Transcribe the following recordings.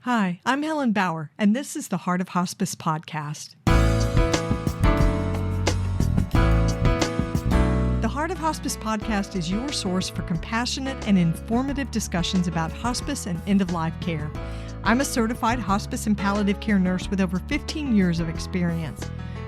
Hi, I'm Helen Bauer, and this is the Heart of Hospice Podcast. The Heart of Hospice Podcast is your source for compassionate and informative discussions about hospice and end-of-life care. I'm a certified hospice and palliative care nurse with over 15 years of experience.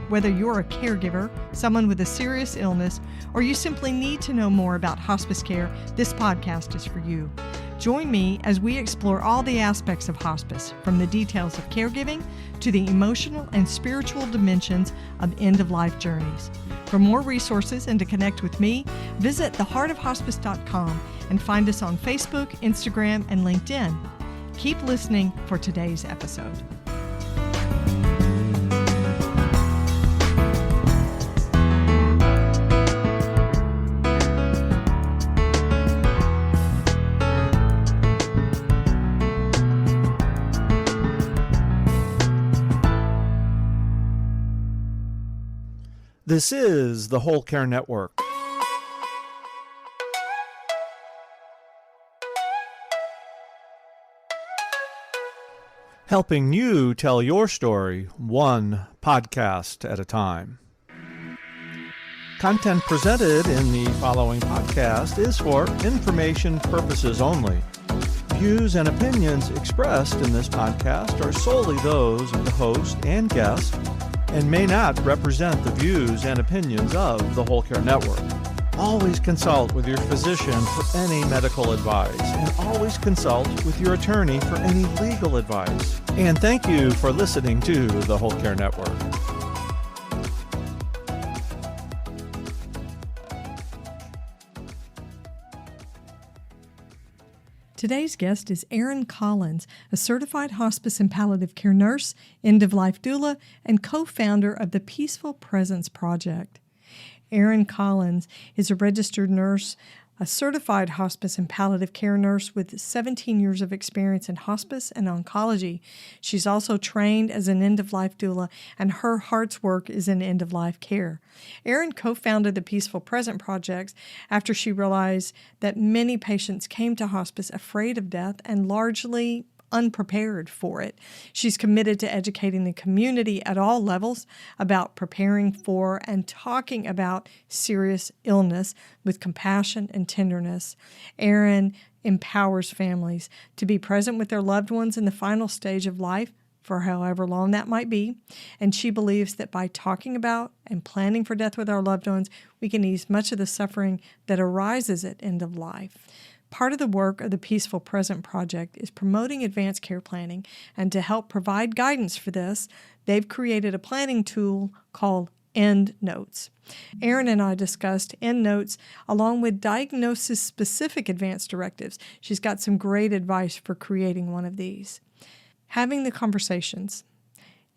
Whether you're a caregiver, someone with a serious illness, or you simply need to know more about hospice care, this podcast is for you. Join me as we explore all the aspects of hospice, from the details of caregiving to the emotional and spiritual dimensions of end-of-life journeys. For more resources and to connect with me, visit theheartofhospice.com and find us on Facebook, Instagram, and LinkedIn. Keep listening for today's episode. This is the Whole Care Network. Helping you tell your story one podcast at a time. Content presented in the following podcast is for information purposes only. Views and opinions expressed in this podcast are solely those of the host and guest and may not represent the views and opinions of the Whole Care Network. Always consult with your physician for any medical advice, and always consult with your attorney for any legal advice. And thank you for listening to the Whole Care Network. Today's guest is Erin Collins, a certified hospice and palliative care nurse, end-of-life doula, and co-founder of the Peaceful Presence Project. Erin Collins is a registered nurse, a certified hospice and palliative care nurse with 17 years of experience in hospice and oncology. She's also trained as an end-of-life doula, and her heart's work is in end-of-life care. Erin co-founded the Peaceful Present Project after she realized that many patients came to hospice afraid of death and largely unprepared for it. She's committed to educating the community at all levels about preparing for and talking about serious illness with compassion and tenderness. Erin empowers families to be present with their loved ones in the final stage of life, for however long that might be, and she believes that by talking about and planning for death with our loved ones, we can ease much of the suffering that arises at end of life. Part of the work of the Peaceful Present Project is promoting advanced care planning, and to help provide guidance for this, they've created a planning tool called End Notes. Erin and I discussed End Notes along with diagnosis-specific advanced directives. She's got some great advice for creating one of these. Having the conversations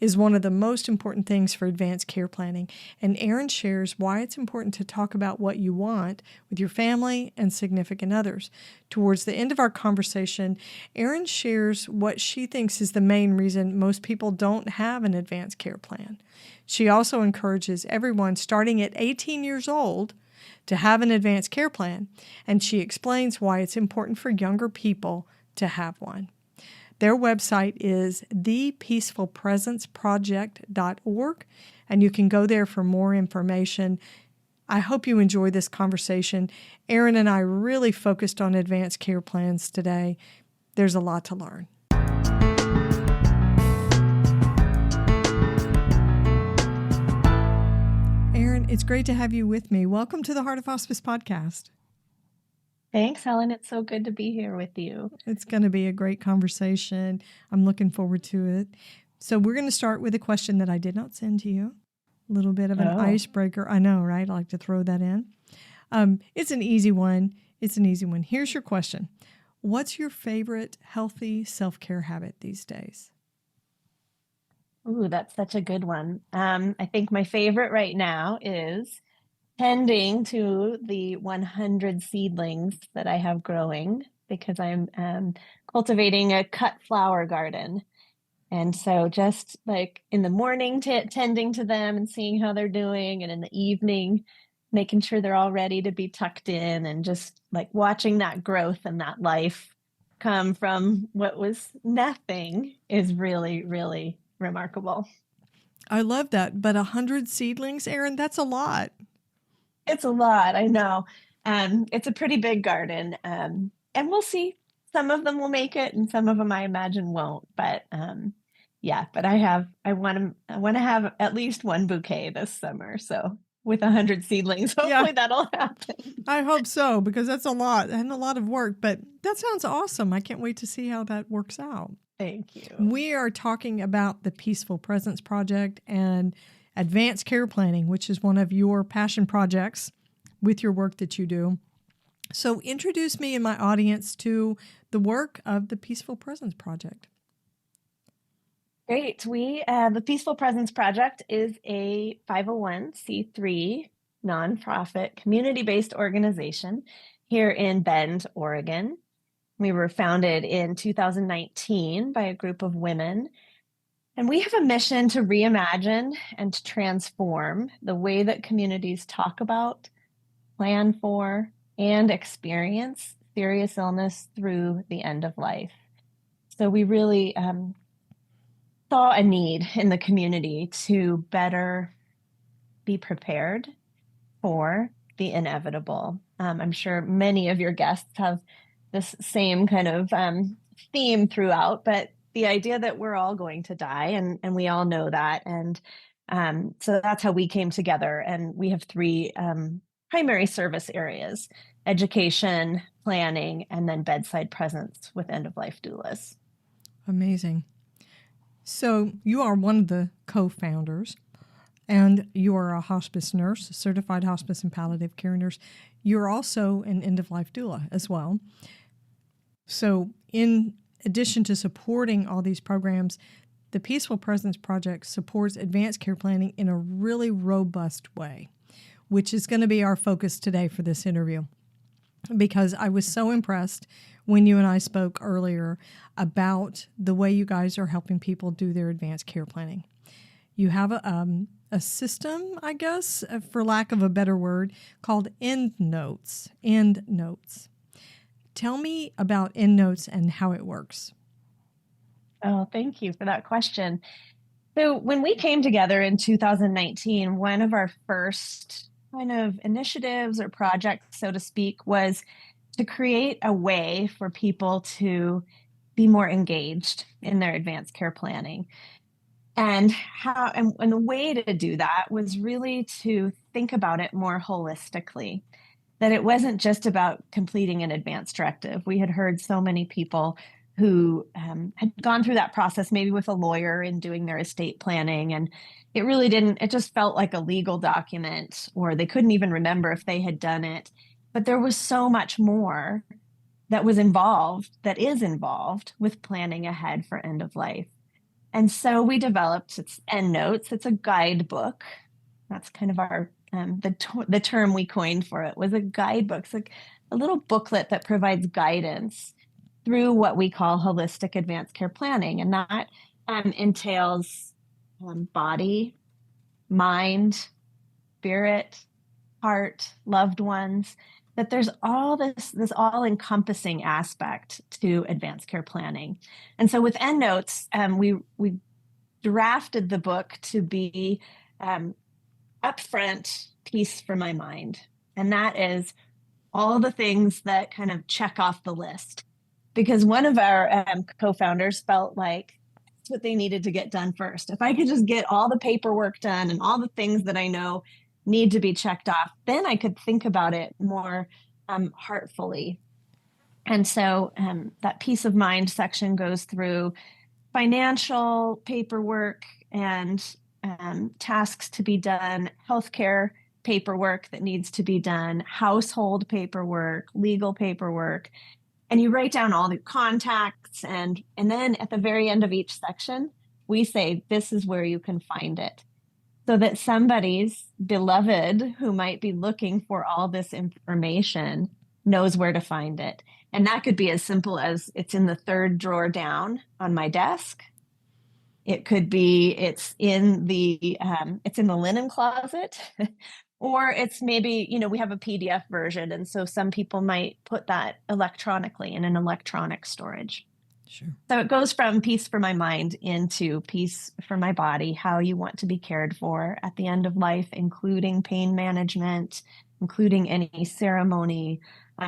is one of the most important things for advanced care planning, and Erin shares why it's important to talk about what you want with your family and significant others. Towards the end of our conversation, Erin shares what she thinks is the main reason most people don't have an advanced care plan. She also encourages everyone starting at 18 years old to have an advanced care plan, and she explains why it's important for younger people to have one. Their website is thepeacefulpresenceproject.org, and you can go there for more information. I hope you enjoy this conversation. Erin and I really focused on advanced care plans today. There's a lot to learn. Erin, it's great to have you with me. Welcome to the Heart of Hospice Podcast. Thanks, Helen. It's so good to be here with you. It's going to be a great conversation. I'm looking forward to it. So we're going to start with a question that I did not send to you. A little bit of an icebreaker. I know, right? I like to throw that in. It's an easy one. Here's your question. What's your favorite healthy self-care habit these days? Ooh, that's such a good one. I think my favorite right now is tending to the 100 seedlings that I have growing, because I'm cultivating a cut flower garden. And so just like in the morning, tending to them and seeing how they're doing, and in the evening, making sure they're all ready to be tucked in, and just like watching that growth and that life come from what was nothing is really, really remarkable. I love that. But 100 seedlings, Erin, that's a lot. It's a lot, I know. It's a pretty big garden. And we'll see. Some of them will make it and some of them I imagine won't. But yeah, but I want to have at least one bouquet this summer. So with 100 seedlings, hopefully that'll happen. I hope so, because that's a lot and a lot of work, but that sounds awesome. I can't wait to see how that works out. Thank you. We are talking about the Peaceful Presence Project and advanced care planning, which is one of your passion projects with your work that you do. So introduce me and my audience to the work of the Peaceful Presence Project. Great. The Peaceful Presence Project is a 501c3 nonprofit community-based organization here in Bend, Oregon. We were founded in 2019 by a group of women, and we have a mission to reimagine and to transform the way that communities talk about, plan for, and experience serious illness through the end of life. So we really saw a need in the community to better be prepared for the inevitable. I'm sure many of your guests have this same kind of theme throughout, but the idea that we're all going to die, and we all know that. And so that's how we came together. And we have three primary service areas: education, planning, and then bedside presence with end-of-life doulas. Amazing. So you are one of the co-founders, and you are a hospice nurse, a certified hospice and palliative care nurse. You're also an end-of-life doula as well. So in addition to supporting all these programs, the Peaceful Presence Project supports advanced care planning in a really robust way, which is going to be our focus today for this interview. Because I was so impressed when you and I spoke earlier about the way you guys are helping people do their advanced care planning. You have a system, I guess, for lack of a better word, called EndNotes. EndNotes. Tell me about EndNotes and how it works. Oh, thank you for that question. So when we came together in 2019, one of our first kind of initiatives or projects, so to speak, was to create a way for people to be more engaged in their advanced care planning. And the way to do that was really to think about it more holistically, that it wasn't just about completing an advance directive. We had heard so many people who had gone through that process, maybe with a lawyer in doing their estate planning, and it just felt like a legal document, or they couldn't even remember if they had done it. But there was so much more that is involved with planning ahead for end of life. And so we developed EndNotes. It's a guidebook. That's kind of our the term we coined for it was a guidebook. It's like a little booklet that provides guidance through what we call holistic advanced care planning. And that entails body, mind, spirit, heart, loved ones, that there's all this all-encompassing aspect to advanced care planning. And so with EndNotes, we drafted the book to be upfront peace for my mind. And that is all the things that kind of check off the list. Because one of our co-founders felt like that's what they needed to get done first. If I could just get all the paperwork done and all the things that I know need to be checked off, then I could think about it more heartfully. And so that peace of mind section goes through financial paperwork and tasks to be done, healthcare paperwork that needs to be done, household paperwork, legal paperwork. And you write down all the contacts, and then at the very end of each section, we say, this is where you can find it. So that somebody's beloved who might be looking for all this information knows where to find it. And that could be as simple as it's in the third drawer down on my desk. It could be it's in the linen closet, Or it's maybe, we have a PDF version. And so some people might put that electronically in an electronic storage. Sure. So it goes from peace for my mind into peace for my body, how you want to be cared for at the end of life, including pain management, including any ceremony,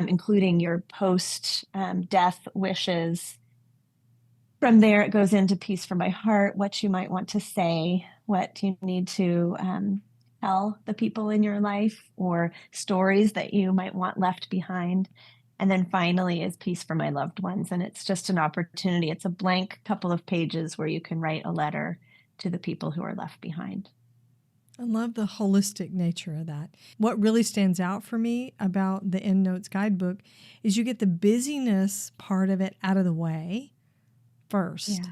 including your post-death wishes. From there, it goes into peace for my heart, what you might want to say, what you need to tell the people in your life, or stories that you might want left behind. And then finally is peace for my loved ones. And it's just an opportunity. It's a blank couple of pages where you can write a letter to the people who are left behind. I love the holistic nature of that. What really stands out for me about the EndNotes guidebook is you get the busyness part of it out of the way first.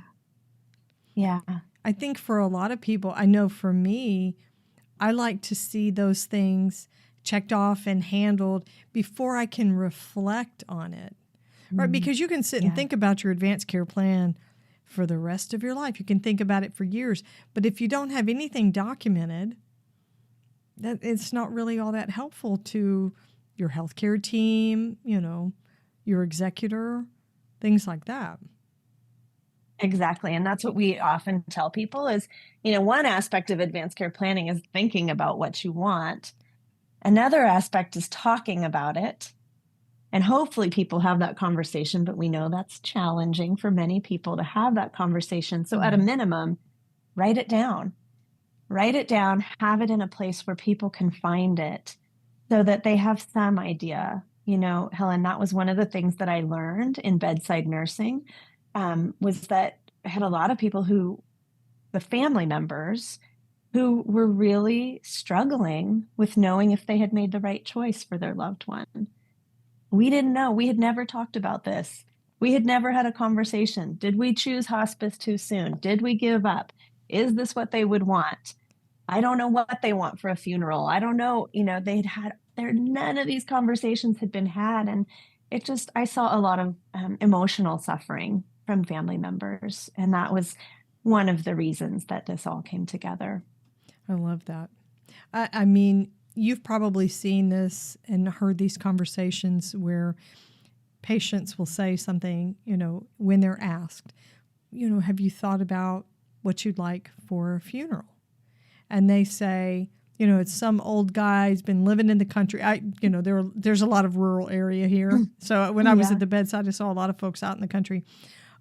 Yeah. I think for a lot of people, I know for me, I like to see those things checked off and handled before I can reflect on it. Right? Because you can sit and think about your advanced care plan for the rest of your life. You can think about it for years. But if you don't have anything documented, that it's not really all that helpful to your healthcare team, your executor, things like that. Exactly. And that's what we often tell people is, one aspect of advanced care planning is thinking about what you want. Another aspect is talking about it. And hopefully people have that conversation, but we know that's challenging for many people to have that conversation. So at a minimum, write it down. Write it down, have it in a place where people can find it so that they have some idea. Helen, that was one of the things that I learned in bedside nursing, was that I had a lot of people the family members who were really struggling with knowing if they had made the right choice for their loved one. We didn't know. We had never talked about this. We had never had a conversation. Did we choose hospice too soon? Did we give up? Is this what they would want? I don't know what they want for a funeral. I don't know. None of these conversations had been had. And I saw a lot of emotional suffering from family members. And that was one of the reasons that this all came together. I love that. I mean, you've probably seen this and heard these conversations where patients will say something, when they're asked, have you thought about what you'd like for a funeral? And they say, it's some old guy who's been living in the country. There's a lot of rural area here. So when I was at the bedside, I saw a lot of folks out in the country.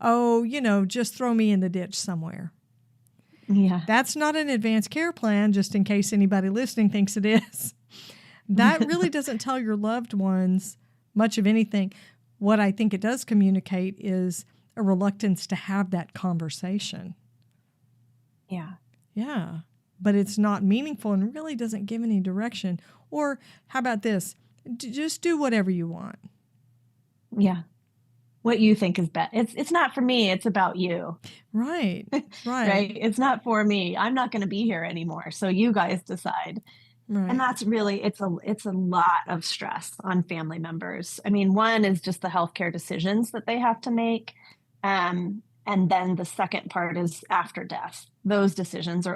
Oh, just throw me in the ditch somewhere. Yeah. That's not an advanced care plan, just in case anybody listening thinks it is. That really doesn't tell your loved ones much of anything. What I think it does communicate is a reluctance to have that conversation. Yeah. Yeah. But it's not meaningful and really doesn't give any direction. Or how about this? Just do whatever you want. Yeah. What you think is best. It's not for me. It's about you. Right. Right. It's not for me. I'm not going to be here anymore. So you guys decide. Right. And that's really, it's a lot of stress on family members. I mean, one is just the healthcare decisions that they have to make. And then the second part is after death. Those decisions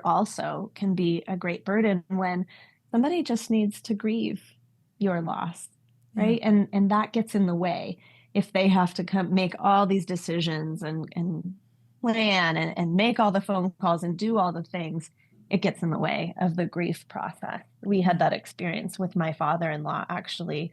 can be a great burden when somebody just needs to grieve your loss. Right. Yeah. And that gets in the way. If they have to make all these decisions and plan and make all the phone calls and do all the things, it gets in the way of the grief process. We had that experience with my father-in-law, actually,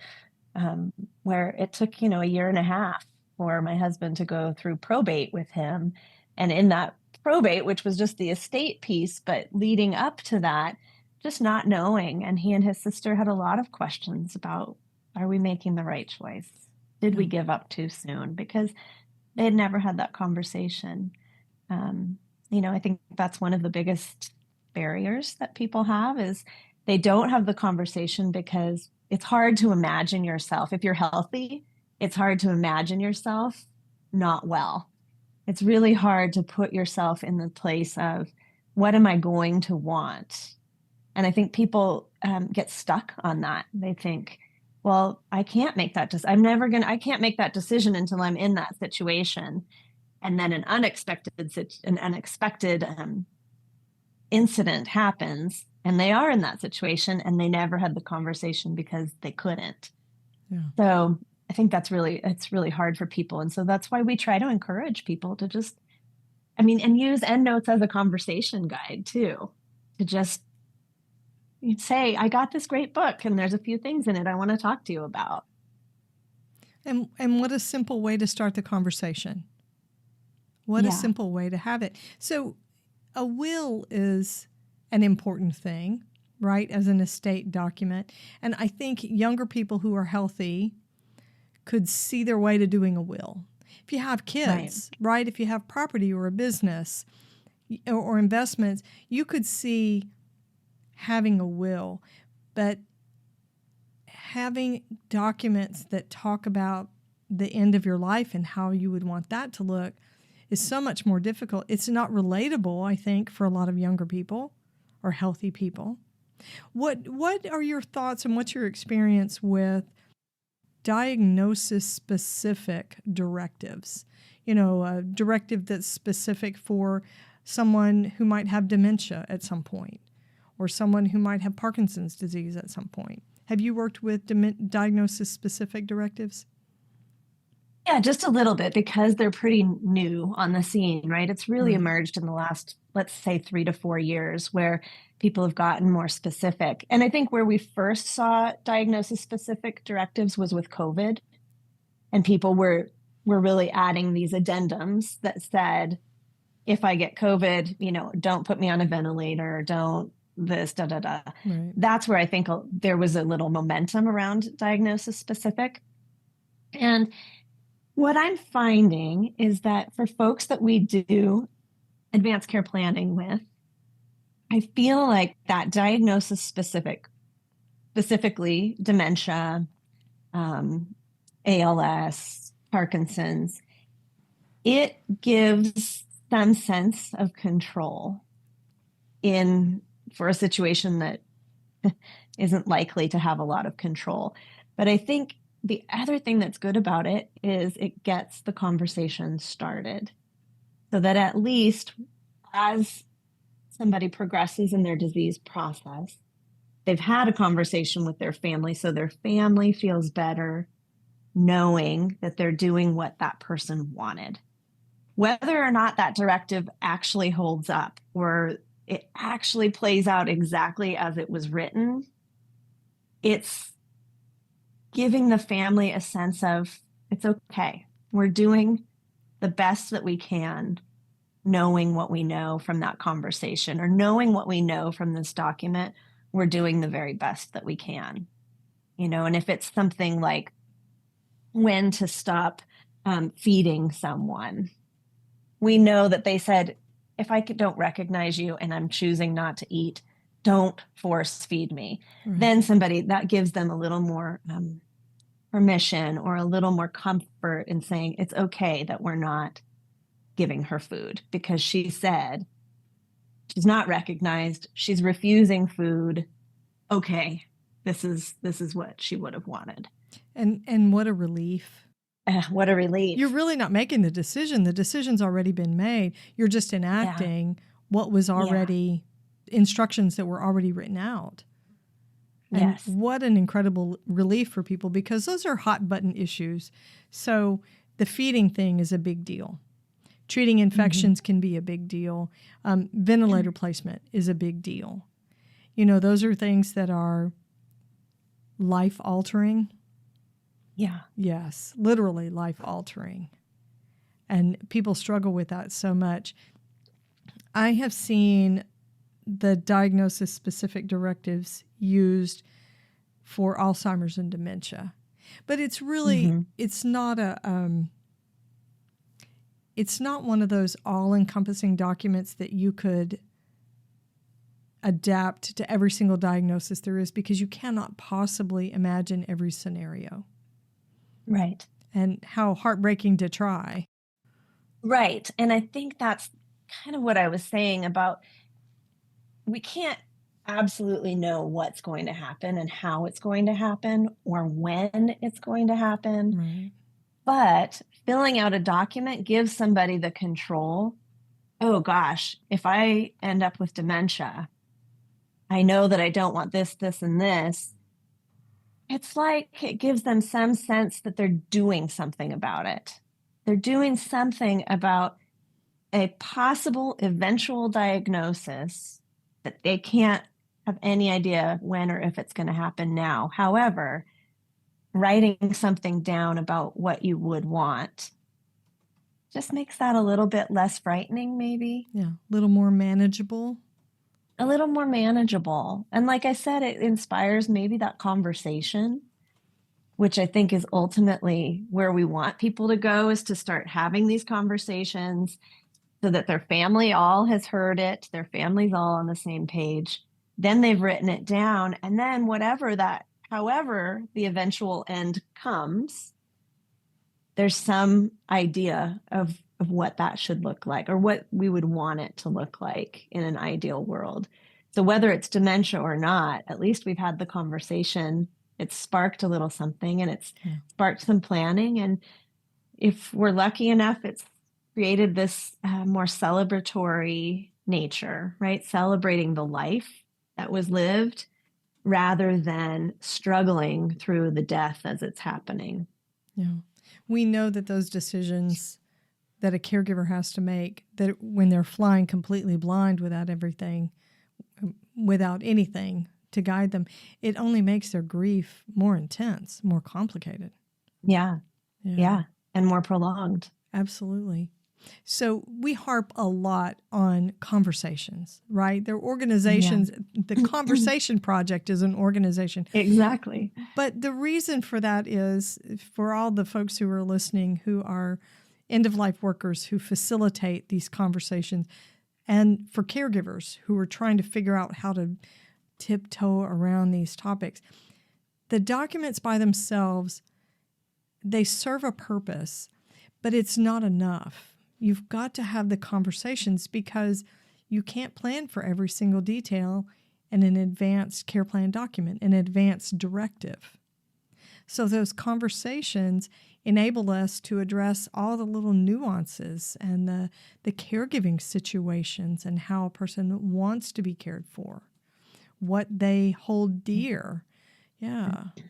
where it took, a year and a half for my husband to go through probate with him. And in that probate, which was just the estate piece, but leading up to that, just not knowing. And he and his sister had a lot of questions about, are we making the right choice? Did we give up too soon? Because they had never had that conversation. I think that's one of the biggest barriers that people have is they don't have the conversation because it's hard to imagine yourself. If you're healthy, it's hard to imagine yourself not well. It's really hard to put yourself in the place of what am I going to want? And I think people get stuck on that. They think, well, I can't make that I can't make that decision until I'm in that situation. And then an unexpected incident happens and they are in that situation and they never had the conversation because they couldn't. Yeah. So I think it's really hard for people. And so that's why we try to encourage people to just, and use EndNotes as a conversation guide too, to just say, I got this great book and there's a few things in it I want to talk to you about. And what a simple way to start the conversation. What a simple way to have it. So a will is an important thing, right, as an estate document. And I think younger people who are healthy could see their way to doing a will. If you have kids, right? If you have property or a business or investments, you could see having a will. But having documents that talk about the end of your life and how you would want that to look is so much more difficult. It's not relatable, I think, for a lot of younger people or healthy people. What are your thoughts and what's your experience with diagnosis-specific directives? A directive that's specific for someone who might have dementia at some point or someone who might have Parkinson's disease at some point. Have you worked with diagnosis-specific directives? Yeah, just a little bit because they're pretty new on the scene, right? It's really emerged in the last, let's say, 3 to 4 years where people have gotten more specific. And I think where we first saw diagnosis-specific directives was with COVID. And people were really adding these addendums that said, if I get COVID, don't put me on a ventilator, don't this, da, da, da. Right. That's where I think there was a little momentum around diagnosis-specific. And what I'm finding is that for folks that we do advanced care planning with, I feel like that diagnosis specifically dementia, ALS, Parkinson's, it gives some sense of control for a situation that isn't likely to have a lot of control. But I think the other thing that's good about it is it gets the conversation started so that at least as somebody progresses in their disease process, they've had a conversation with their family so their family feels better knowing that they're doing what that person wanted. Whether or not that directive actually holds up or it actually plays out exactly as it was written, it's giving the family a sense of, it's okay. We're doing the best that we can, knowing what we know from that conversation or knowing what we know from this document, we're doing the very best that we can. And if it's something like when to stop feeding someone, we know that they said, if I don't recognize you and I'm choosing not to eat, don't force feed me. Right. Then that gives them a little more permission or a little more comfort in saying it's okay that we're not giving her food because she said she's not recognized, she's refusing food. Okay, this is what she would have wanted. And what a relief. What a relief. You're really not making the decision. The decision's already been made. You're just enacting what was already instructions that were already written out. And yes. What an incredible relief for people because those are hot button issues. So the feeding thing is a big deal. Treating infections can be a big deal. Ventilator placement is a big deal. Those are things that are life-altering. Yeah. Yes, literally life-altering. And people struggle with that so much. I have seen the diagnosis-specific directives used for Alzheimer's and dementia. But it's really, it's not it's not one of those all-encompassing documents that you could adapt to every single diagnosis there is because you cannot possibly imagine every scenario. Right. And how heartbreaking to try. Right. And I think that's kind of what I was saying about we can't absolutely know what's going to happen and how it's going to happen or when it's going to happen. Right. But filling out a document gives somebody the control. Oh gosh, if I end up with dementia, I know that I don't want this, this, and this, it's like it gives them some sense that they're doing something about it. They're doing something about a possible eventual diagnosis that they can't have any idea when or if it's going to happen now. However, writing something down about what you would want just makes that a little bit less frightening, maybe. Yeah, a little more manageable. A little more manageable. And like I said, it inspires maybe that conversation, which I think is ultimately where we want people to go, is to start having these conversations so that their family all has heard it, their family's all on the same page. Then they've written it down. And then however the eventual end comes, there's some idea of what that should look like, or what we would want it to look like in an ideal world. So whether it's dementia or not, at least we've had the conversation. It's sparked a little something, and it's sparked some planning. And if we're lucky enough, it's created this more celebratory nature, right? Celebrating the life that was lived rather than struggling through the death as it's happening. Yeah. We know that those decisions that a caregiver has to make, that when they're flying completely blind without anything to guide them, it only makes their grief more intense, more complicated. Yeah. And more prolonged. Absolutely. So we harp a lot on conversations, right? They're organizations. The Conversation Project is an organization. Exactly. But the reason for that is, for all the folks who are listening who are end-of-life workers who facilitate these conversations, and for caregivers who are trying to figure out how to tiptoe around these topics, the documents by themselves, they serve a purpose, but it's not enough. You've got to have the conversations, because you can't plan for every single detail in an advanced care plan document, an advanced directive. So those conversations enable us to address all the little nuances and the caregiving situations, and how a person wants to be cared for, what they hold dear,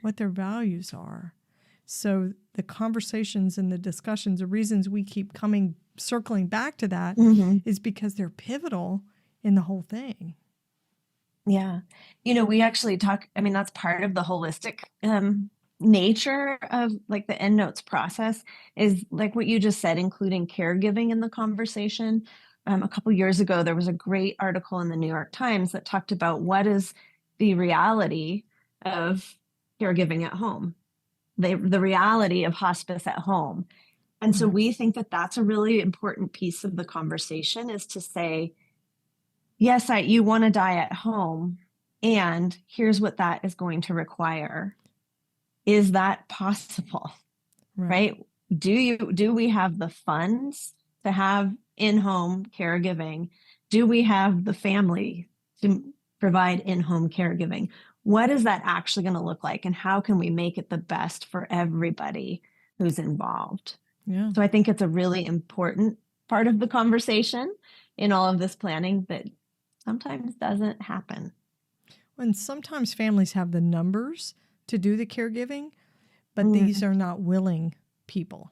what their values are. So the conversations and the discussions, the reasons we keep circling back to that is because they're pivotal in the whole thing. Yeah. We actually talk, that's part of the holistic nature of like the EndNotes process, is like what you just said, including caregiving in the conversation. A couple years ago, there was a great article in the New York Times that talked about what is the reality of caregiving at home, the reality of hospice at home. And so we think that that's a really important piece of the conversation, is to say, yes, you want to die at home, and here's what that is going to require. Is that possible? Right? Do we have the funds to have in-home caregiving? Do we have the family to provide in-home caregiving? What is that actually going to look like? And how can we make it the best for everybody who's involved? Yeah. So I think it's a really important part of the conversation in all of this planning that sometimes doesn't happen. And sometimes families have the numbers to do the caregiving, but these are not willing people.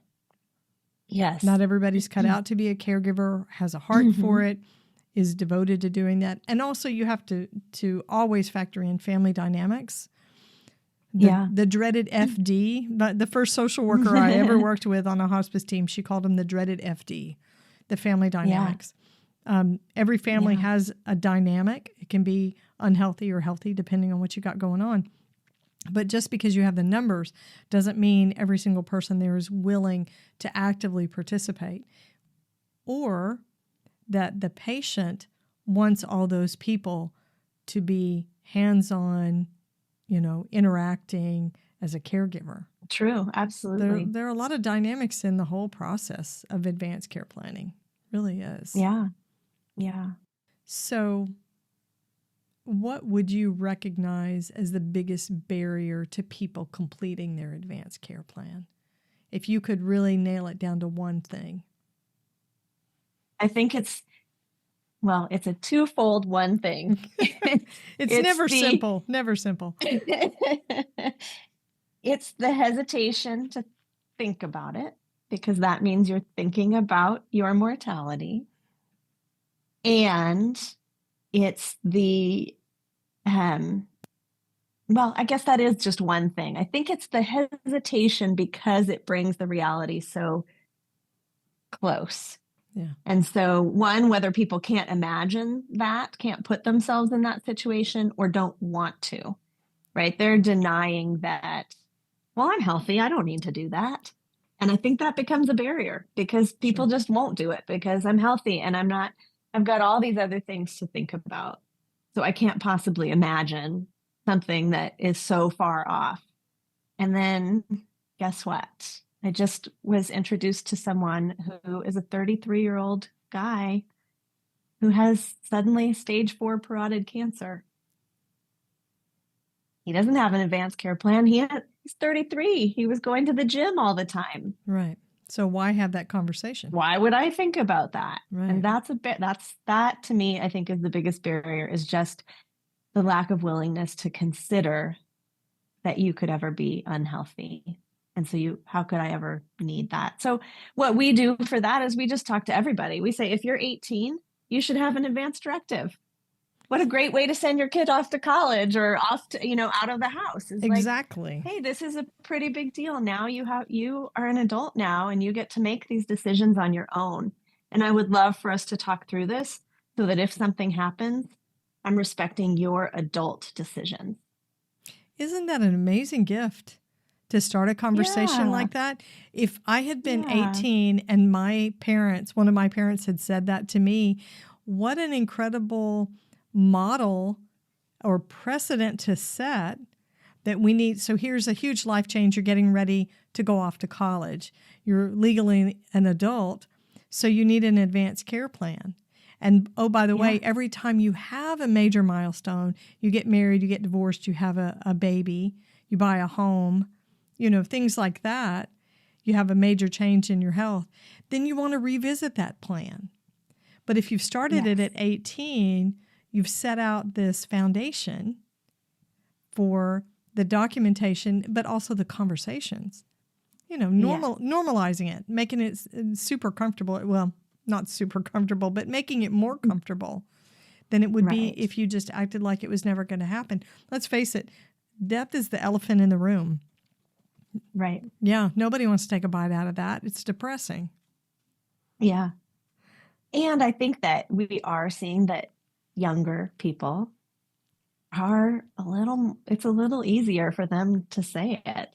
Yes. Not everybody's cut out to be a caregiver, has a heart for it, is devoted to doing that. And also you have to always factor in family dynamics. The dreaded FD, but the first social worker I ever worked with on a hospice team, she called them the dreaded FD, the family dynamics. Every family has a dynamic. It can be unhealthy or healthy depending on what you got going on. But just because you have the numbers doesn't mean every single person there is willing to actively participate, or that the patient wants all those people to be hands-on, interacting as a caregiver. True, absolutely. There are a lot of dynamics in the whole process of advanced care planning. Really is. Yeah. So what would you recognize as the biggest barrier to people completing their advanced care plan? If you could really nail it down to one thing. I think it's Well, it's a twofold one thing. It's never simple, never simple. It's the hesitation to think about it, because that means you're thinking about your mortality. And it's the, well, I guess that is just one thing. I think it's the hesitation because it brings the reality so close. Yeah. And so, one, whether people can't imagine that, can't put themselves in that situation, or don't want to, right? They're denying that, well, I'm healthy, I don't need to do that. And I think that becomes a barrier because people just won't do it because I'm healthy and I've got all these other things to think about. So I can't possibly imagine something that is so far off. And then guess what? I just was introduced to someone who is a 33-year-old guy who has suddenly stage 4 parotid cancer. He doesn't have an advanced care plan. He's 33. He was going to the gym all the time. Right. So why have that conversation? Why would I think about that? Right. And that to me, I think, is the biggest barrier, is just the lack of willingness to consider that you could ever be unhealthy. And so how could I ever need that? So what we do for that is we just talk to everybody. We say, if you're 18, you should have an advance directive. What a great way to send your kid off to college or off to, out of the house. Is exactly. Like, hey, this is a pretty big deal. Now you are an adult now and you get to make these decisions on your own. And I would love for us to talk through this so that if something happens, I'm respecting your adult decisions. Isn't that an amazing gift to start a conversation like that? If I had been 18 and one of my parents had said that to me, what an incredible model or precedent to set that we need. So here's a huge life change. You're getting ready to go off to college. You're legally an adult, so you need an advanced care plan. And oh, by the way, every time you have a major milestone, you get married, you get divorced, you have a baby, you buy a home, things like that, you have a major change in your health, then you want to revisit that plan. But if you've started it at 18, you've set out this foundation for the documentation, but also the conversations, normalizing it, making it super comfortable. Well, not super comfortable, but making it more comfortable than it would be if you just acted like it was never going to happen. Let's face it, death is the elephant in the room. Right. Yeah, nobody wants to take a bite out of that. It's depressing. Yeah. And I think that we are seeing that younger people it's a little easier for them to say it.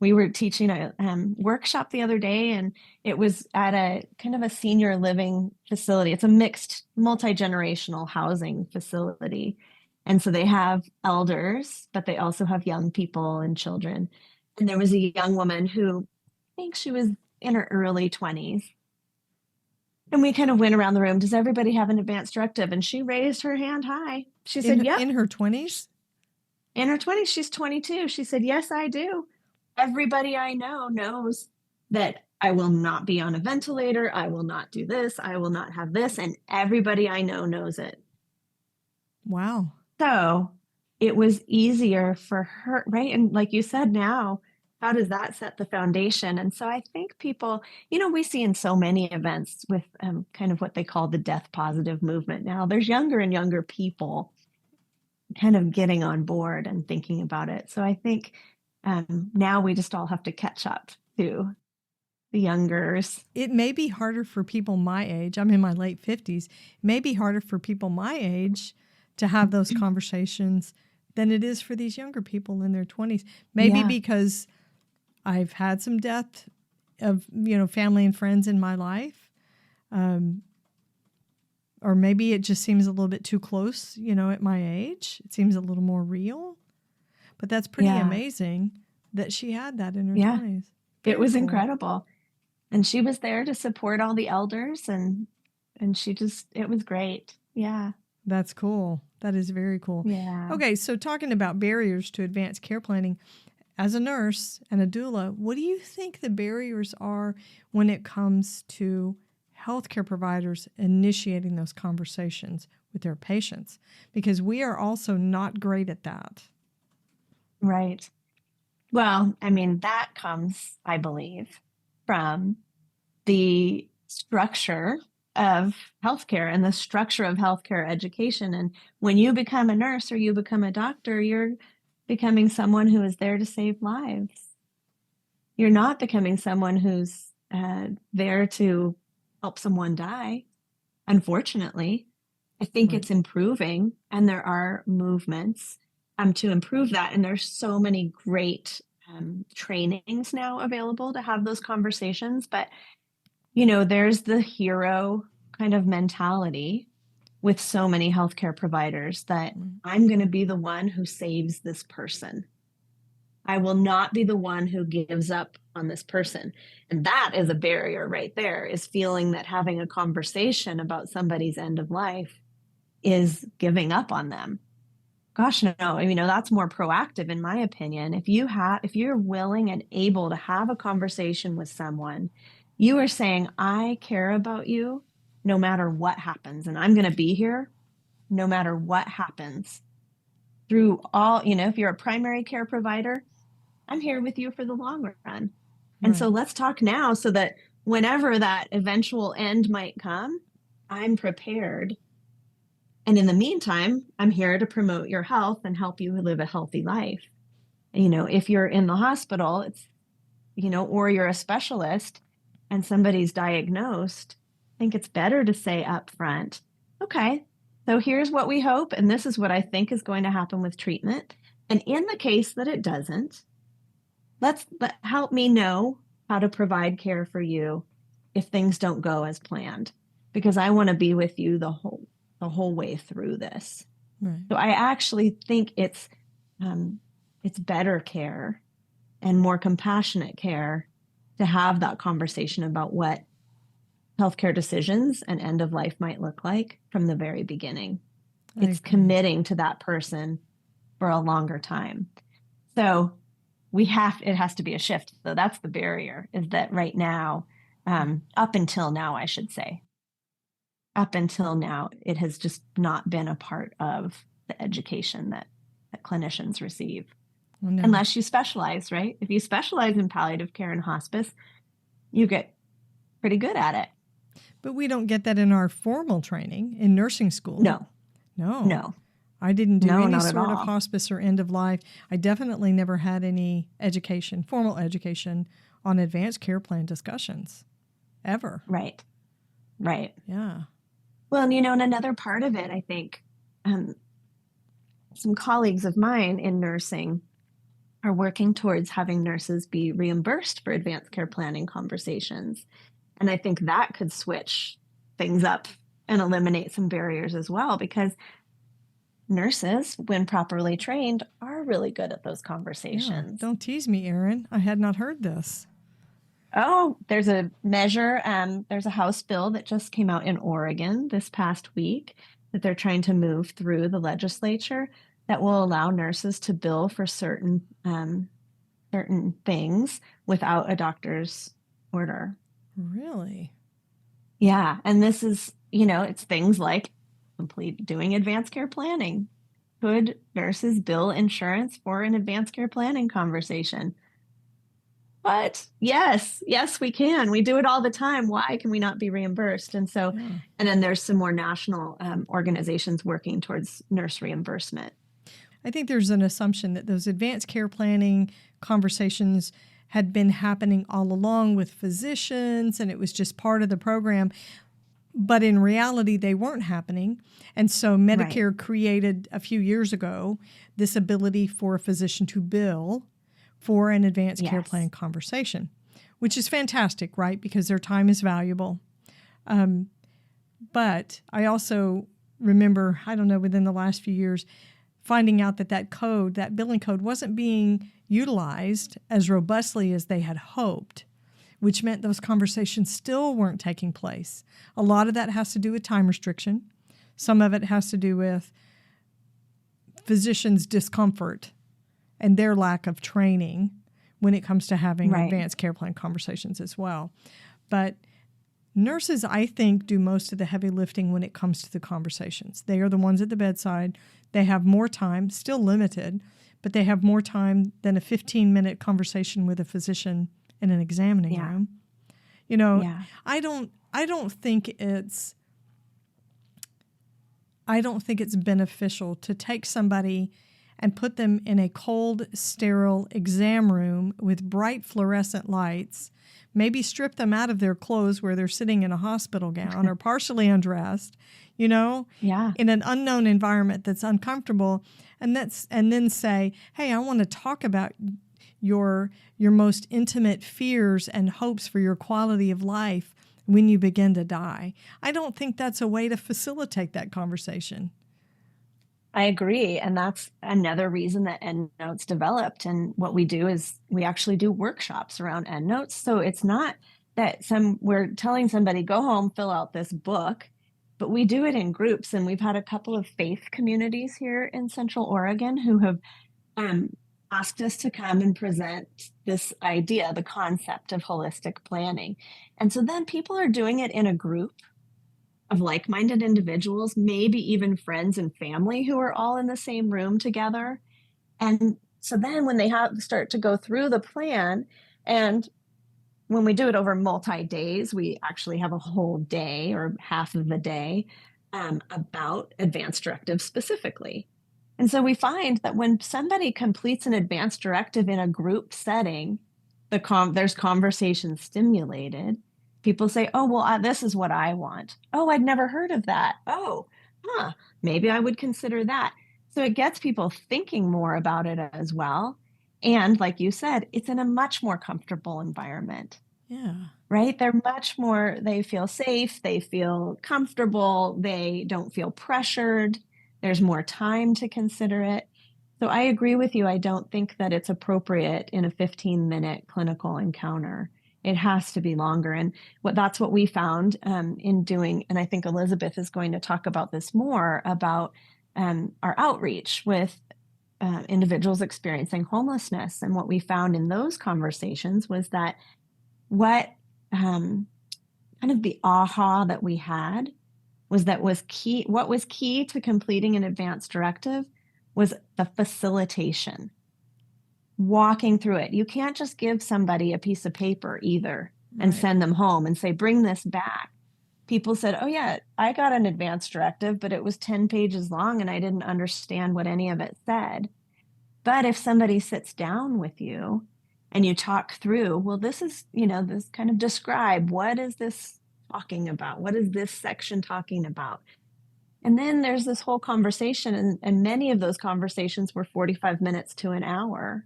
We were teaching a workshop the other day, and it was at a kind of a senior living facility. It's a mixed multi-generational housing facility. And so they have elders, but they also have young people and children. And there was a young woman who, I think she was in her early 20s. And we kind of went around the room. Does everybody have an advance directive? And she raised her hand high. She said, "Yep." In her 20s? In her 20s. She's 22. She said, "Yes, I do. Everybody I know knows that I will not be on a ventilator. I will not do this. I will not have this. And everybody I know knows it." Wow. So it was easier for her, right? And like you said, now, how does that set the foundation? And so I think people, we see in so many events with kind of what they call the death positive movement now, there's younger and younger people kind of getting on board and thinking about it. So I think now we just all have to catch up to the youngers. It may be harder for people my age. I'm in my late 50s. It may be harder for people my age to have those conversations than it is for these younger people in their 20s. Maybe because I've had some death of, family and friends in my life. Or maybe it just seems a little bit too close, at my age. It seems a little more real. But that's pretty amazing that she had that in her 20s. It was incredible. And she was there to support all the elders, and it was great. Yeah. That's cool. That is very cool. Yeah. Okay, so talking about barriers to advanced care planning, as a nurse and a doula, what do you think the barriers are when it comes to healthcare providers initiating those conversations with their patients, because we are also not great at that. Right. Well, I mean, that comes, I believe, from the structure of healthcare and the structure of healthcare education. And when you become a nurse or you become a doctor, you're becoming someone who is there to save lives. You're not becoming someone who's there to help someone die. Unfortunately, I think Right. it's improving, and there are movements to improve that. And there's so many great trainings now available to have those conversations. But, there's the hero kind of mentality with so many healthcare providers that I'm going to be the one who saves this person. I will not be the one who gives up on this person. And that is a barrier right there, is feeling that having a conversation about somebody's end of life is giving up on them. Gosh, no, that's more proactive in my opinion. If you're willing and able to have a conversation with someone, you are saying, I care about you no matter what happens. And I'm going to be here no matter what happens through all, if you're a primary care provider, I'm here with you for the long run. And so let's talk now so that whenever that eventual end might come, I'm prepared. And in the meantime, I'm here to promote your health and help you live a healthy life. If you're in the hospital, it's, or you're a specialist and somebody's diagnosed, I think it's better to say up front, okay, so here's what we hope, and this is what I think is going to happen with treatment. And in the case that it doesn't, help me know how to provide care for you if things don't go as planned, because I want to be with you the whole way through this. Right. So I actually think it's better care and more compassionate care to have that conversation about what healthcare decisions and end of life might look like from the very beginning. It's committing to that person for a longer time. So it has to be a shift. So that's the barrier, is that right now, up until now, I should say, up until now, it has just not been a part of the education that clinicians receive. Oh, no. Unless you specialize, right? If you specialize in palliative care and hospice, you get pretty good at it. But we don't get that in our formal training in nursing school. No. I didn't do any not sort at of all. hospice or end of life. I definitely never had any formal education on advanced care plan discussions, ever. Right. Yeah. Well, and another part of it, I think, some colleagues of mine in nursing are working towards having nurses be reimbursed for advanced care planning conversations. And I think that could switch things up and eliminate some barriers as well, because nurses, when properly trained, are really good at those conversations. Yeah. Don't tease me, Erin. I had not heard this. Oh, there's a measure, there's a House bill that just came out in Oregon this past week that they're trying to move through the legislature that will allow nurses to bill for certain things without a doctor's order. Really? Yeah. And this is, it's things like doing advanced care planning. Could nurses bill insurance for an advanced care planning conversation? But yes, we can. We do it all the time. Why can we not be reimbursed? And so, and then there's some more national organizations working towards nurse reimbursement. I think there's an assumption that those advanced care planning conversations had been happening all along with physicians, and it was just part of the program. But in reality, they weren't happening. And so Medicare created a few years ago this ability for a physician to bill for an advanced care plan conversation, which is fantastic, right? Because their time is valuable. But I also remember, I don't know, within the last few years, finding out that billing code wasn't being utilized as robustly as they had hoped, which meant those conversations still weren't taking place. A lot of that has to do with time restriction. Some of it has to do with physicians' discomfort and their lack of training when it comes to having advanced care plan conversations as well. But Nurses, I think, do most of the heavy lifting when it comes to the conversations. They are the ones at the bedside. They have more time, still limited, but they have more time than a 15-minute conversation with a physician in an examining room. I don't think it's beneficial to take somebody and put them in a cold, sterile exam room with bright fluorescent lights, maybe strip them out of their clothes where they're sitting in a hospital gown or partially undressed, in an unknown environment that's uncomfortable, and then say, hey, I want to talk about your most intimate fears and hopes for your quality of life when you begin to die. I don't think that's a way to facilitate that conversation. I agree. And that's another reason that EndNotes developed. And what we do is we actually do workshops around EndNotes. So it's not that we're telling somebody, go home, fill out this book, but we do it in groups. And we've had a couple of faith communities here in Central Oregon who have asked us to come and present this idea, the concept of holistic planning. And so then people are doing it in a group of like-minded individuals, maybe even friends and family who are all in the same room together. And so then when they start to go through the plan, and when we do it over multi-days, we actually have a whole day or half of the day about advanced directives specifically. And so we find that when somebody completes an advanced directive in a group setting, there's conversation stimulated. People say, oh, well, this is what I want. Oh, I'd never heard of that. Oh, maybe I would consider that. So it gets people thinking more about it as well. And like you said, it's in a much more comfortable environment. Yeah. Right? They feel safe. They feel comfortable. They don't feel pressured. There's more time to consider it. So I agree with you. I don't think that it's appropriate in a 15-minute clinical encounter. It has to be longer. And that's what we found in doing, and I think Elizabeth is going to talk about this more, about our outreach with individuals experiencing homelessness. And what we found in those conversations was that what kind of the aha that we had was key. What was key to completing an advanced directive was the facilitation. Walking through it. You can't just give somebody a piece of paper either and send them home and say, bring this back. People said, oh yeah, I got an advanced directive, but it was 10 pages long and I didn't understand what any of it said. But if somebody sits down with you and you talk through, well, this is, this kind of describe, what is this talking about? What is this section talking about? And then there's this whole conversation, and many of those conversations were 45 minutes to an hour.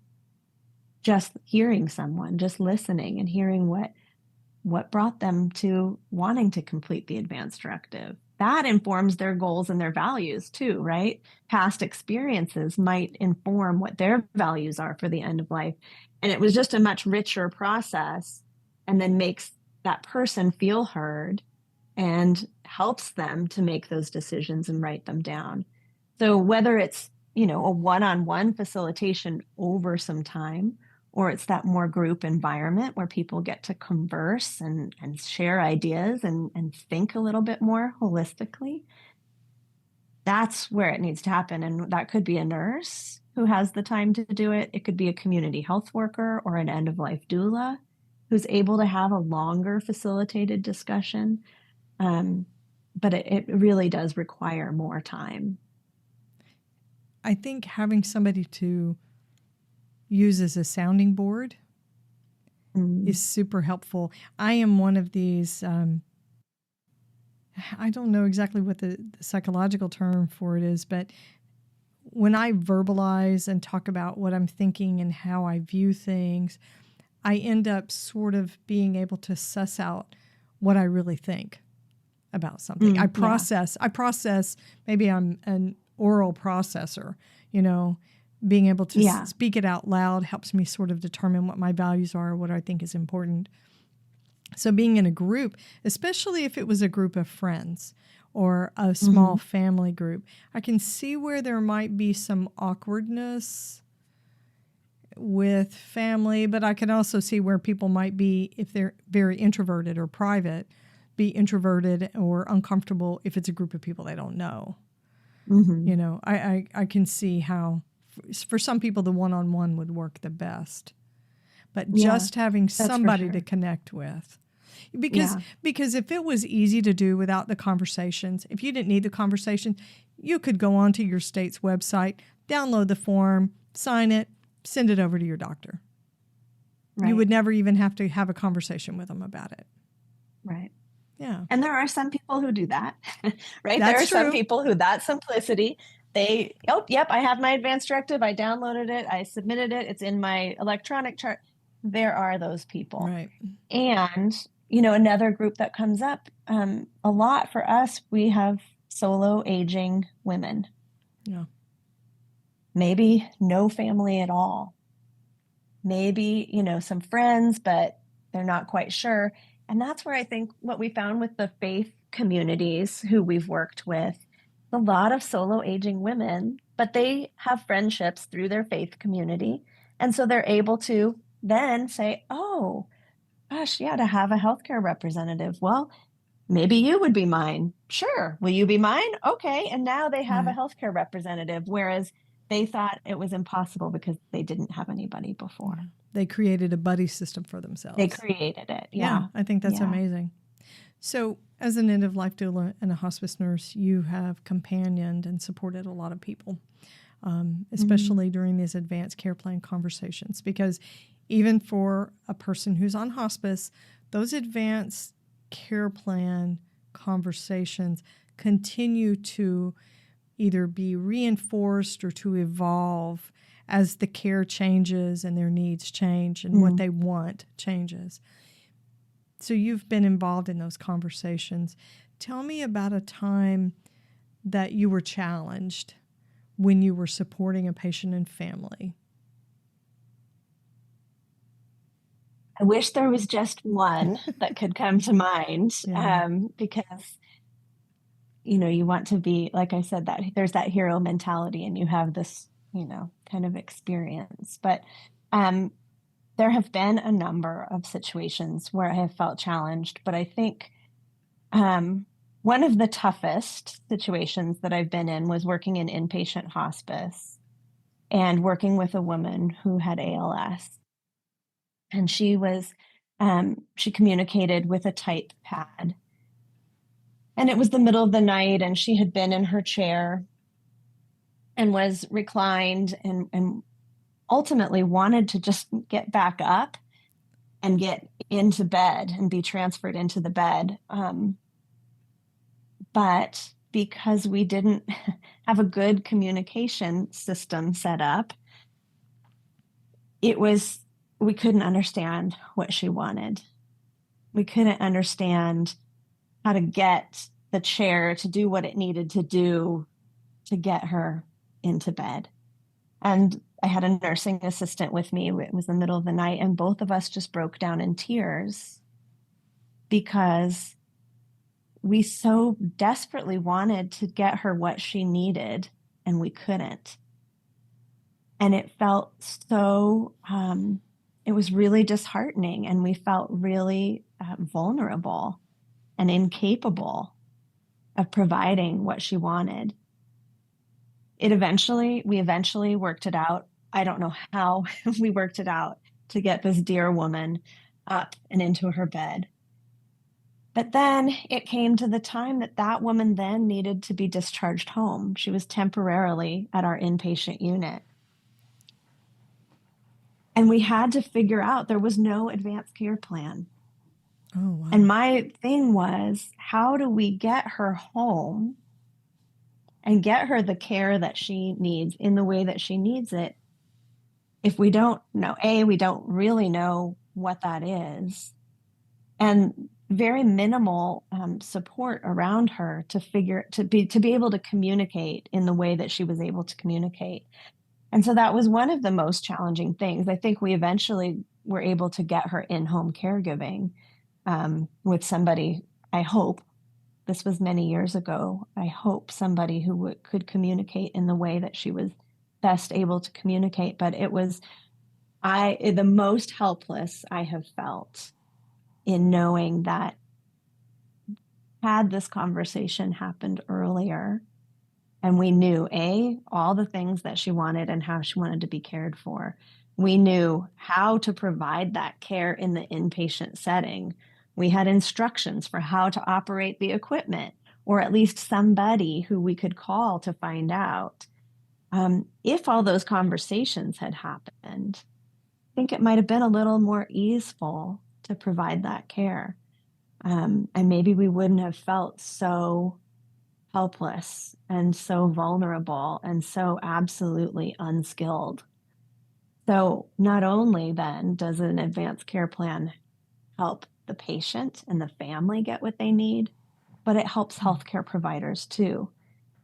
Just hearing someone, just listening and hearing what brought them to wanting to complete the advanced directive. That informs their goals and their values too, right? Past experiences might inform what their values are for the end of life. And it was just a much richer process, and then makes that person feel heard and helps them to make those decisions and write them down. So whether it's, a one-on-one facilitation over some time, or it's that more group environment where people get to converse and share ideas and think a little bit more holistically, that's where it needs to happen. And that could be a nurse who has the time to do it. It could be a community health worker or an end-of-life doula who's able to have a longer facilitated discussion. But it really does require more time. I think having somebody to use as a sounding board is super helpful. I am one of these, I don't know exactly what the psychological term for it is, but when I verbalize and talk about what I'm thinking and how I view things, I end up sort of being able to suss out what I really think about something. I process, maybe I'm an oral processor, being able to speak it out loud helps me sort of determine what my values are, what I think is important. So being in a group, especially if it was a group of friends or a small family group, I can see where there might be some awkwardness with family, but I can also see where people might be, if they're very introverted or private, be introverted or uncomfortable if it's a group of people they don't know. Mm-hmm. You know, I can see how for some people the one-on-one would work the best. But just having somebody to connect with. Because if it was easy to do without the conversations, if you didn't need the conversation, you could go onto your state's website, download the form, sign it, send it over to your doctor. Right. You would never even have to have a conversation with them about it. Right. Yeah. And there are some people who do that, right? That's there are true. some people who that simplicity, I have my advance directive. I downloaded it. I submitted it. It's in my electronic chart. There are those people. Right. And, another group that comes up a lot for us, we have solo aging women. Yeah. Maybe no family at all. Maybe, some friends, but they're not quite sure. And that's where I think what we found with the faith communities who we've worked with, a lot of solo aging women, but they have friendships through their faith community. And so they're able to then say, oh, gosh, yeah, to have a healthcare representative. Well, maybe you would be mine. Sure. Will you be mine? Okay. And now they have a healthcare representative, whereas they thought it was impossible because they didn't have anybody before. Yeah. They created a buddy system for themselves. They created it. Yeah. I think that's amazing. So as an end-of-life doula and a hospice nurse, you have companioned and supported a lot of people, especially during these advanced care plan conversations, because even for a person who's on hospice, those advanced care plan conversations continue to either be reinforced or to evolve as the care changes and their needs change and what they want changes. So you've been involved in those conversations. Tell me about a time that you were challenged when you were supporting a patient and family. I wish there was just one that could come to mind, because, you want to be, like I said, that there's that hero mentality and you have this, kind of experience. But there have been a number of situations where I have felt challenged, but I think one of the toughest situations that I've been in was working in inpatient hospice and working with a woman who had ALS. And she communicated with a type pad. And it was the middle of the night and she had been in her chair and was reclined and ultimately wanted to just get back up and get into bed and be transferred into the bed. But because we didn't have a good communication system set up, we couldn't understand what she wanted. We couldn't understand how to get the chair to do what it needed to do to get her into bed. And I had a nursing assistant with me. It was the middle of the night, and both of us just broke down in tears because we so desperately wanted to get her what she needed, and we couldn't. And it felt so, it was really disheartening, and we felt really vulnerable and incapable of providing what she wanted. We eventually worked it out. I don't know how we worked it out to get this dear woman up and into her bed. But then it came to the time that woman then needed to be discharged home. She was temporarily at our inpatient unit. And we had to figure out there was no advanced care plan. Oh, wow. And my thing was, how do we get her home and get her the care that she needs in the way that she needs it if we don't know, we don't really know what that is, and very minimal support around her to be able to communicate in the way that she was able to communicate. And so that was one of the most challenging things. I think we eventually were able to get her in-home caregiving with somebody, I hope, this was many years ago, I hope somebody who could communicate in the way that she was best able to communicate. But it was the most helpless I have felt in knowing that had this conversation happened earlier, and we knew all the things that she wanted and how she wanted to be cared for. We knew how to provide that care in the inpatient setting. We had instructions for how to operate the equipment, or at least somebody who we could call to find out. If all those conversations had happened, I think it might have been a little more easeful to provide that care. And maybe we wouldn't have felt so helpless and so vulnerable and so absolutely unskilled. So not only then does an advanced care plan help the patient and the family get what they need, but it helps healthcare providers too,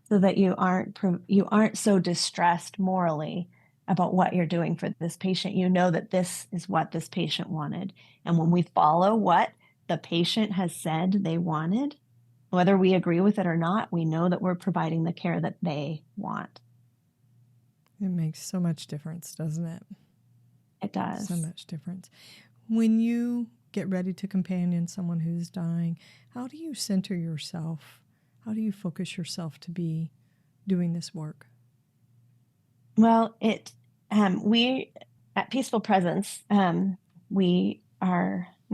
so that you aren't so distressed morally about what you're doing for this patient. You know that this is what this patient wanted. And when we follow what the patient has said they wanted, whether we agree with it or not, we know that we're providing the care that they want. It makes so much difference, doesn't it? It does. So much difference. When you get ready to companion someone who's dying, how do you center yourself? How do you focus yourself to be doing this work? Well, we at Peaceful Presence, we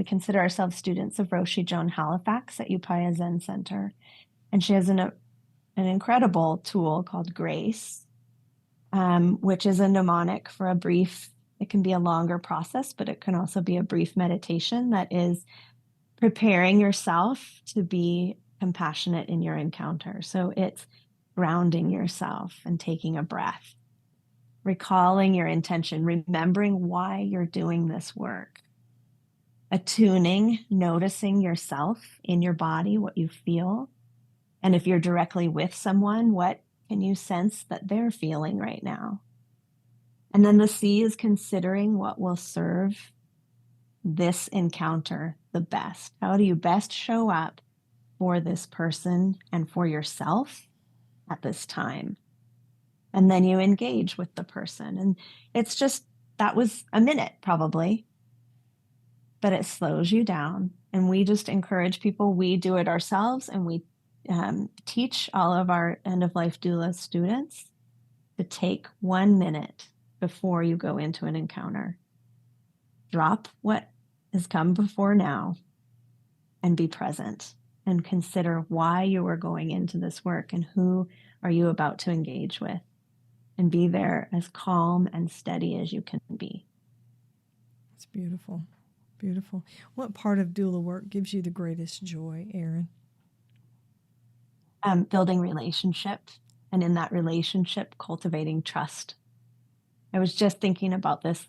consider ourselves students of Roshi Joan Halifax at Upaya Zen Center, and she has an incredible tool called Grace, which is a mnemonic for a brief. It can be a longer process, but it can also be a brief meditation that is preparing yourself to be compassionate in your encounter. So it's grounding yourself and taking a breath, recalling your intention, remembering why you're doing this work, attuning, noticing yourself in your body, what you feel. And if you're directly with someone, what can you sense that they're feeling right now? And then the C is considering what will serve this encounter the best. How do you best show up for this person and for yourself at this time? And then you engage with the person. And it's just, that was a minute probably, but it slows you down. And we just encourage people, we do it ourselves, and we teach all of our end-of-life doula students to take 1 minute before you go into an encounter. Drop what has come before now and be present, and consider why you are going into this work and who are you about to engage with, and be there as calm and steady as you can be. It's beautiful. Beautiful. What part of doula work gives you the greatest joy, Erin? Building relationship, and in that relationship, cultivating trust. I was just thinking about this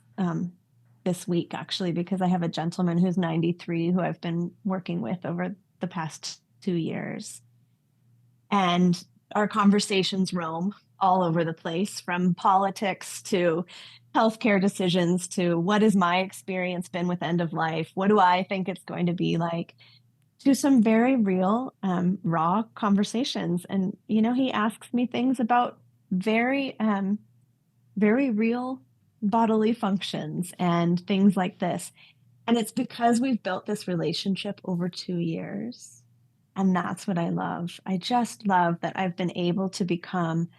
this week, actually, because I have a gentleman who's 93 who I've been working with over the past 2 years. And our conversations roam all over the place, from politics to healthcare decisions to what has my experience been with end of life? What do I think it's going to be like? To some very real, raw conversations. And, he asks me things about very real bodily functions and things like this. And it's because we've built this relationship over 2 years. And that's what I love. I just love that I've been able to become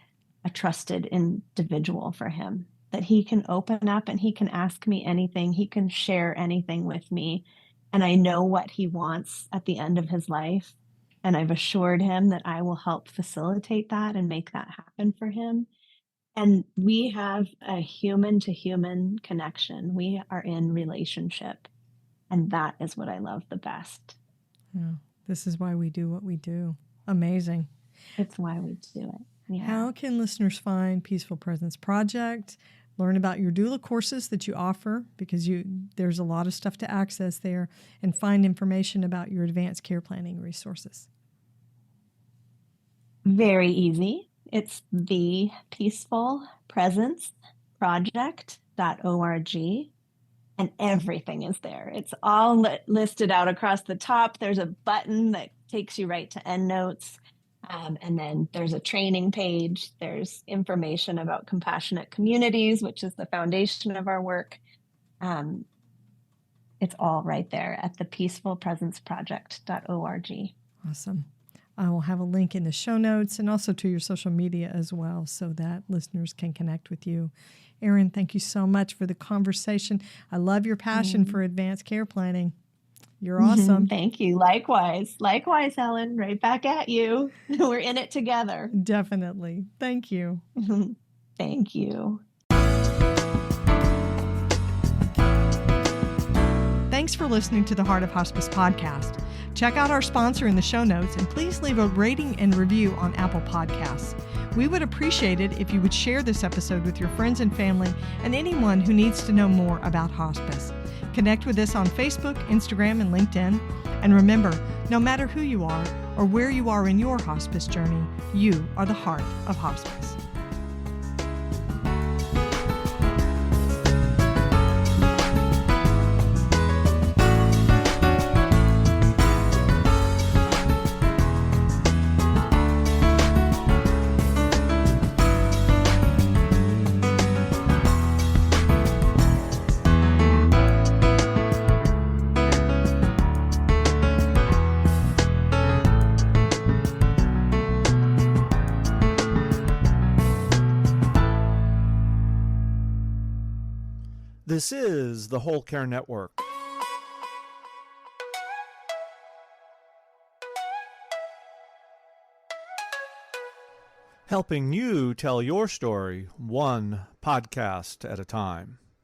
a trusted individual for him, that he can open up and he can ask me anything. He can share anything with me. And I know what he wants at the end of his life. And I've assured him that I will help facilitate that and make that happen for him. And we have a human to human connection. We are in relationship. And that is what I love the best. Yeah, this is why we do what we do. Amazing. It's why we do it. Yeah. How can listeners find Peaceful Presence Project, learn about your doula courses that you offer, because there's a lot of stuff to access there, and find information about your advanced care planning resources? Very easy. It's the peacefulpresenceproject.org, and everything is there. It's all listed out across the top. There's a button that takes you right to EndNotes. And then there's a training page. There's information about compassionate communities, which is the foundation of our work. It's all right there at the peacefulpresenceproject.org. Awesome. I will have a link in the show notes and also to your social media as well so that listeners can connect with you. Erin, thank you so much for the conversation. I love your passion for advanced care planning. You're awesome. Thank you. Likewise. Likewise, Helen. Right back at you. We're in it together. Definitely. Thank you. Thank you. Thanks for listening to the Heart of Hospice podcast. Check out our sponsor in the show notes and please leave a rating and review on Apple Podcasts. We would appreciate it if you would share this episode with your friends and family and anyone who needs to know more about hospice. Connect with us on Facebook, Instagram, and LinkedIn. And remember, no matter who you are or where you are in your hospice journey, you are the heart of hospice. This is the Whole Care Network. Helping you tell your story one podcast at a time.